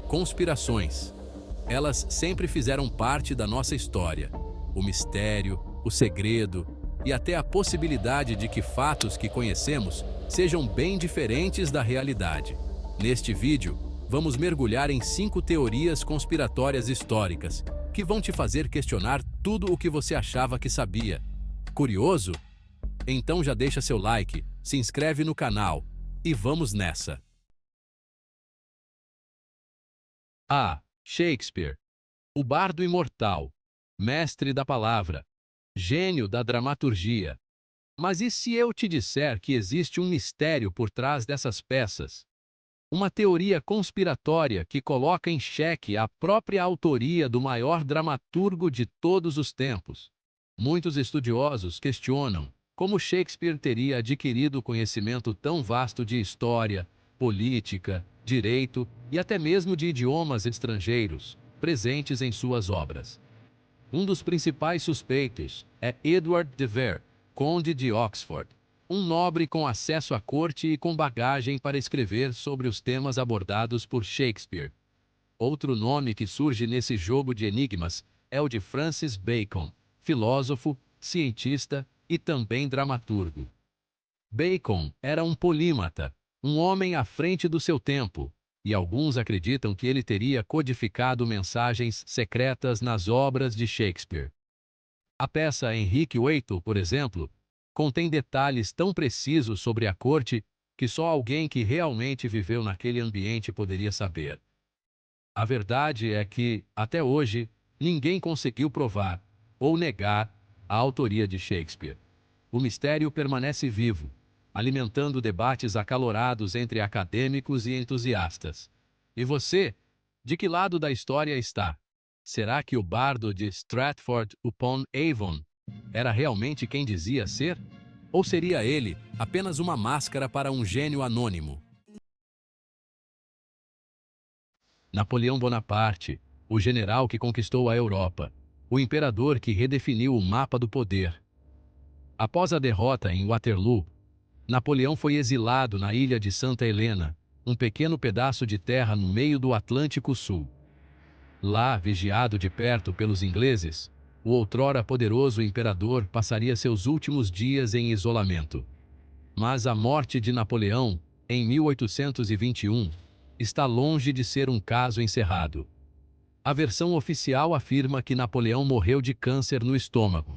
Conspirações. Elas sempre fizeram parte da nossa história. O mistério, o segredo e até a possibilidade de que fatos que conhecemos sejam bem diferentes da realidade. Neste vídeo, vamos mergulhar em 5 teorias conspiratórias históricas que vão te fazer questionar tudo o que você achava que sabia. Curioso? Então já deixa seu like, se inscreve no canal e vamos nessa! A. Shakespeare. O bardo imortal, mestre da palavra, gênio da dramaturgia. Mas e se eu te disser que existe um mistério por trás dessas peças? Uma teoria conspiratória que coloca em xeque a própria autoria do maior dramaturgo de todos os tempos. Muitos estudiosos questionam como Shakespeare teria adquirido conhecimento tão vasto de história, política, direito e até mesmo de idiomas estrangeiros, presentes em suas obras. Um dos principais suspeitos é Edward de Vere, conde de Oxford, um nobre com acesso à corte e com bagagem para escrever sobre os temas abordados por Shakespeare. Outro nome que surge nesse jogo de enigmas é o de Francis Bacon, filósofo, cientista e também dramaturgo. Bacon era um polímata, um homem à frente do seu tempo, e alguns acreditam que ele teria codificado mensagens secretas nas obras de Shakespeare. A peça Henrique VIII, por exemplo, contém detalhes tão precisos sobre a corte que só alguém que realmente viveu naquele ambiente poderia saber. A verdade é que, até hoje, ninguém conseguiu provar ou negar a autoria de Shakespeare. O mistério permanece vivo, alimentando debates acalorados entre acadêmicos e entusiastas. E você, de que lado da história está? Será que o bardo de Stratford-upon-Avon era realmente quem dizia ser? Ou seria ele apenas uma máscara para um gênio anônimo? Napoleão Bonaparte, o general que conquistou a Europa, o imperador que redefiniu o mapa do poder. Após a derrota em Waterloo, Napoleão foi exilado na ilha de Santa Helena, um pequeno pedaço de terra no meio do Atlântico Sul. Lá, vigiado de perto pelos ingleses, o outrora poderoso imperador passaria seus últimos dias em isolamento. Mas a morte de Napoleão, em 1821, está longe de ser um caso encerrado. A versão oficial afirma que Napoleão morreu de câncer no estômago.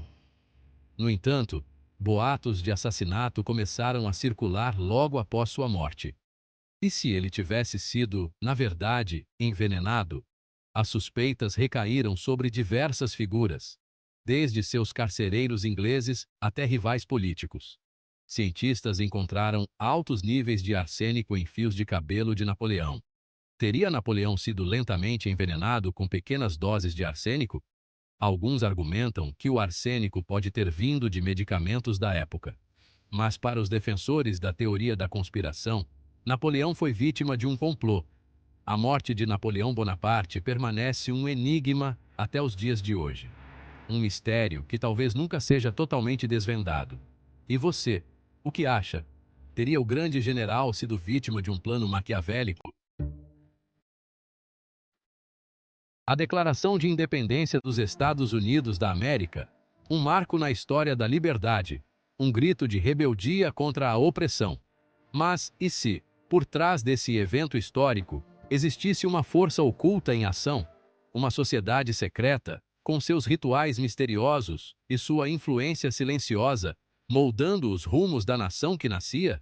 No entanto, boatos de assassinato começaram a circular logo após sua morte. E se ele tivesse sido, na verdade, envenenado? As suspeitas recaíram sobre diversas figuras, desde seus carcereiros ingleses até rivais políticos. Cientistas encontraram altos níveis de arsênico em fios de cabelo de Napoleão. Teria Napoleão sido lentamente envenenado com pequenas doses de arsênico? Alguns argumentam que o arsênico pode ter vindo de medicamentos da época. Mas para os defensores da teoria da conspiração, Napoleão foi vítima de um complô. A morte de Napoleão Bonaparte permanece um enigma até os dias de hoje. Um mistério que talvez nunca seja totalmente desvendado. E você, o que acha? Teria o grande general sido vítima de um plano maquiavélico? A Declaração de Independência dos Estados Unidos da América, um marco na história da liberdade, um grito de rebeldia contra a opressão. Mas, e se, por trás desse evento histórico, existisse uma força oculta em ação, uma sociedade secreta, com seus rituais misteriosos e sua influência silenciosa, moldando os rumos da nação que nascia?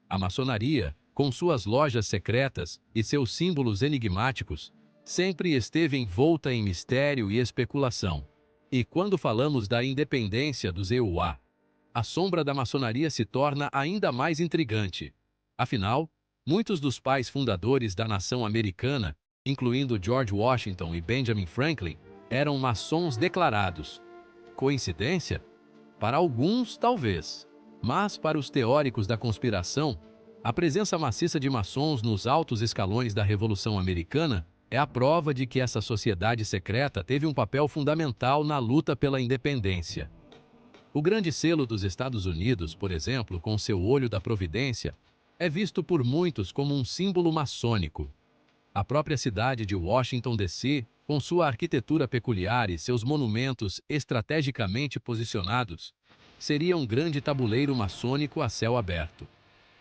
A maçonaria, com suas lojas secretas e seus símbolos enigmáticos, sempre esteve envolta em mistério e especulação. E quando falamos da independência dos EUA, a sombra da maçonaria se torna ainda mais intrigante. Afinal, muitos dos pais fundadores da nação americana, incluindo George Washington e Benjamin Franklin, eram maçons declarados. Coincidência? Para alguns, talvez. Mas, para os teóricos da conspiração, a presença maciça de maçons nos altos escalões da Revolução Americana é a prova de que essa sociedade secreta teve um papel fundamental na luta pela independência. O grande selo dos Estados Unidos, por exemplo, com seu olho da providência, é visto por muitos como um símbolo maçônico. A própria cidade de Washington, D.C., com sua arquitetura peculiar e seus monumentos estrategicamente posicionados, seria um grande tabuleiro maçônico a céu aberto.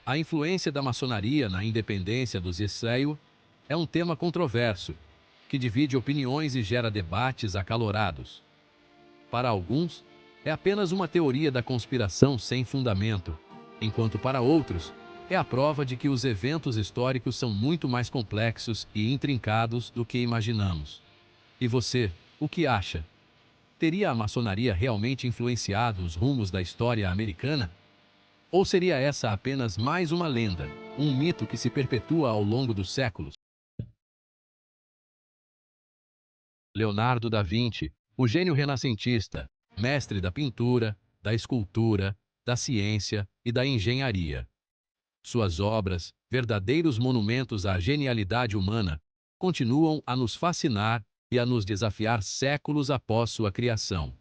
A influência da maçonaria na independência dos Israel é um tema controverso, que divide opiniões e gera debates acalorados. Para alguns, é apenas uma teoria da conspiração sem fundamento, enquanto para outros, é a prova de que os eventos históricos são muito mais complexos e intrincados do que imaginamos. E você, o que acha? Teria a maçonaria realmente influenciado os rumos da história americana? Ou seria essa apenas mais uma lenda, um mito que se perpetua ao longo dos séculos? Leonardo da Vinci, o gênio renascentista, mestre da pintura, da escultura, da ciência e da engenharia. Suas obras, verdadeiros monumentos à genialidade humana, continuam a nos fascinar e a nos desafiar séculos após sua criação.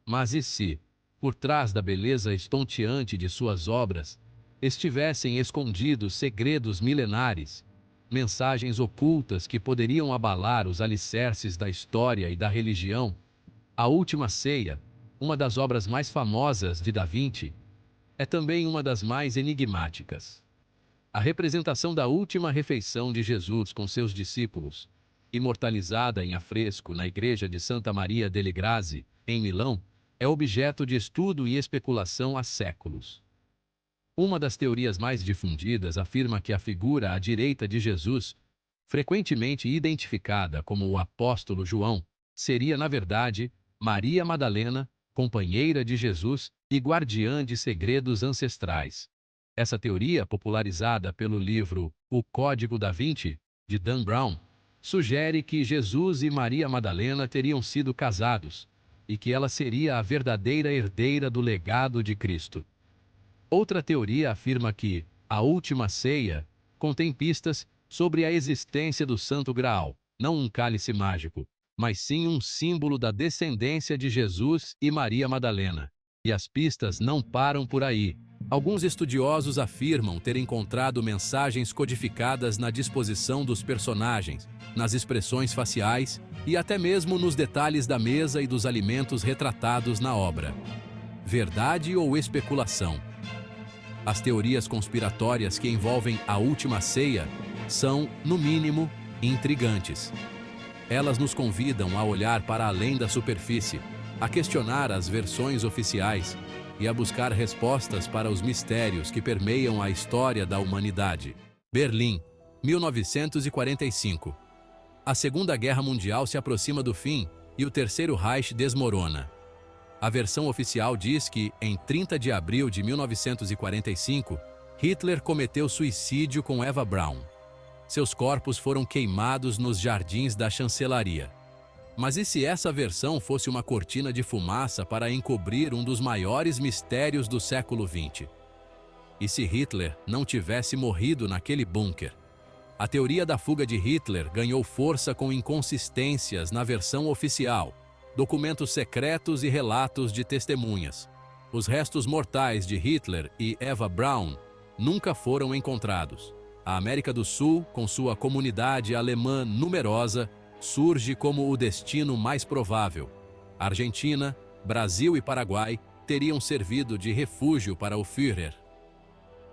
Mas e se, por trás da beleza estonteante de suas obras, estivessem escondidos segredos milenares, mensagens ocultas que poderiam abalar os alicerces da história e da religião? A Última Ceia, uma das obras mais famosas de Da Vinci, é também uma das mais enigmáticas. A representação da última refeição de Jesus com seus discípulos, imortalizada em afresco na igreja de Santa Maria delle Grazie, em Milão, é objeto de estudo e especulação há séculos. Uma das teorias mais difundidas afirma que a figura à direita de Jesus, frequentemente identificada como o apóstolo João, seria, na verdade, Maria Madalena, companheira de Jesus e guardiã de segredos ancestrais. Essa teoria, popularizada pelo livro O Código da Vinci, de Dan Brown, sugere que Jesus e Maria Madalena teriam sido casados e que ela seria a verdadeira herdeira do legado de Cristo. Outra teoria afirma que a Última Ceia contém pistas sobre a existência do Santo Graal, não um cálice mágico, mas sim um símbolo da descendência de Jesus e Maria Madalena. E as pistas não param por aí. Alguns estudiosos afirmam ter encontrado mensagens codificadas na disposição dos personagens, nas expressões faciais e até mesmo nos detalhes da mesa e dos alimentos retratados na obra. Verdade ou especulação? As teorias conspiratórias que envolvem a Última Ceia são, no mínimo, intrigantes. Elas nos convidam a olhar para além da superfície, a questionar as versões oficiais e a buscar respostas para os mistérios que permeiam a história da humanidade. Berlim, 1945. A Segunda Guerra Mundial se aproxima do fim e o Terceiro Reich desmorona. A versão oficial diz que, em 30 de abril de 1945, Hitler cometeu suicídio com Eva Braun. Seus corpos foram queimados nos jardins da chancelaria. Mas e se essa versão fosse uma cortina de fumaça para encobrir um dos maiores mistérios do século XX? E se Hitler não tivesse morrido naquele bunker? A teoria da fuga de Hitler ganhou força com inconsistências na versão oficial, documentos secretos e relatos de testemunhas. Os restos mortais de Hitler e Eva Braun nunca foram encontrados. A América do Sul, com sua comunidade alemã numerosa, surge como o destino mais provável. Argentina, Brasil e Paraguai teriam servido de refúgio para o Führer.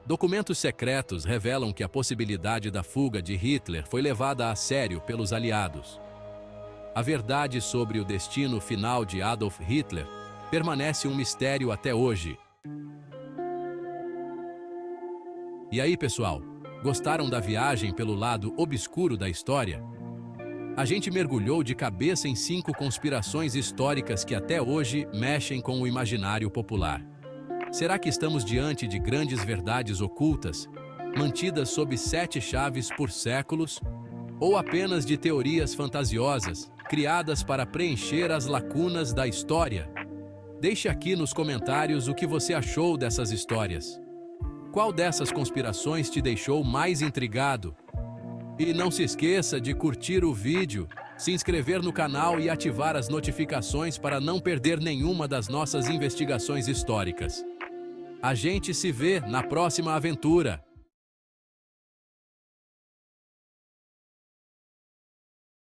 Documentos secretos revelam que a possibilidade da fuga de Hitler foi levada a sério pelos aliados. A verdade sobre o destino final de Adolf Hitler permanece um mistério até hoje. E aí, pessoal? Gostaram da viagem pelo lado obscuro da história? A gente mergulhou de cabeça em 5 conspirações históricas que até hoje mexem com o imaginário popular. Será que estamos diante de grandes verdades ocultas, mantidas sob 7 chaves por séculos? Ou apenas de teorias fantasiosas, criadas para preencher as lacunas da história? Deixe aqui nos comentários o que você achou dessas histórias. Qual dessas conspirações te deixou mais intrigado? E não se esqueça de curtir o vídeo, se inscrever no canal e ativar as notificações para não perder nenhuma das nossas investigações históricas. A gente se vê na próxima aventura!